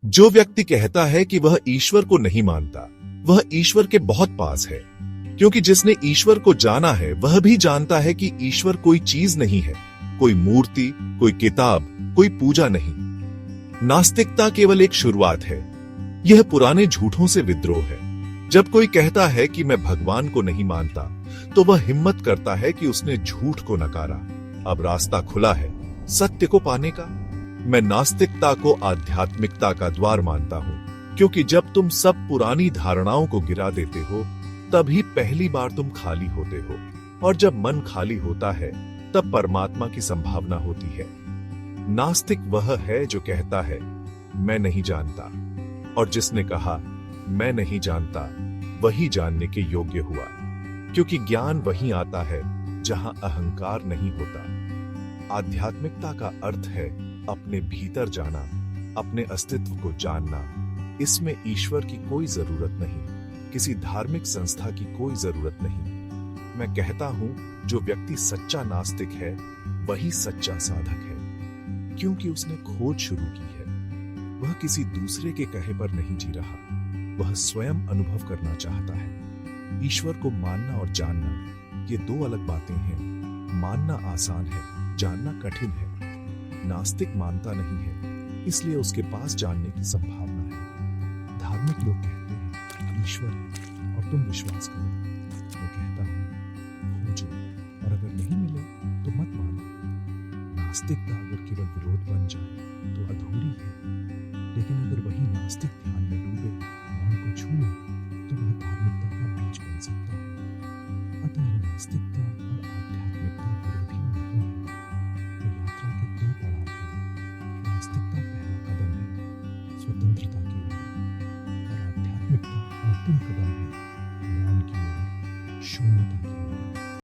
जो व्यक्ति कहता है कि वह ईश्वर को नहीं मानता, वह ईश्वर के बहुत पास है, क्योंकि जिसने ईश्वर को जाना है वह भी जानता है कि ईश्वर कोई चीज नहीं है, कोई मूर्ति, कोई किताब, कोई पूजा नहीं। नास्तिकता केवल एक शुरुआत है। यह पुराने झूठों से विद्रोह है। जब कोई कहता है कि मैं भगवान को नहीं मानता, तो वह हिम्मत करता है कि उसने झूठ को नकारा। अब रास्ता खुला है सत्य को पाने का। मैं नास्तिकता को आध्यात्मिकता का द्वार मानता हूं, क्योंकि जब तुम सब पुरानी धारणाओं को गिरा देते हो, तभी पहली बार तुम खाली होते हो। और जब मन खाली होता है, तब परमात्मा की संभावना होती है। नास्तिक वह है जो कहता है मैं नहीं जानता, और जिसने कहा मैं नहीं जानता वही जानने के योग्य हुआ, क्योंकि ज्ञान वहीं आता है जहां अहंकार नहीं होता। आध्यात्मिकता का अर्थ है अपने भीतर जाना, अपने अस्तित्व को जानना। इसमें ईश्वर की कोई जरूरत नहीं, किसी धार्मिक संस्था की कोई जरूरत नहीं। मैं कहता हूं जो व्यक्ति सच्चा नास्तिक है वही सच्चा साधक है, क्योंकि उसने खोज शुरू की है। वह किसी दूसरे के कहे पर नहीं जी रहा, वह स्वयं अनुभव करना चाहता है। ईश्वर को मानना और जानना ये दो अलग बातें हैं। मानना आसान है, जानना कठिन है। नास्तिक मानता नहीं है, इसलिए उसके पास जानने की संभावना है। धार्मिक लोग कहते हैं ईश्वर है और तुम विश्वास करो। मैं कहता हूं खोजो, और अगर नहीं मिले तो मत मानो। नास्तिकता अगर केवल विरोध बन जाए तो अधूरी है, लेकिन अगर वही नास्तिक ध्यान में डूबे, मौन को छूए, तो वह धार्मिकता का बीज बन सकता है। अतः नास्तिकता और आध्यात्मिकता विरोधी नहीं है। ये यात्रा के दो पड़ाव हैं। नास्तिकता पहला कदम है स्वतंत्रता की ओर, और आध्यात्मिकता अंतिम कदम है मौन की ओर, शून्यता की ओर।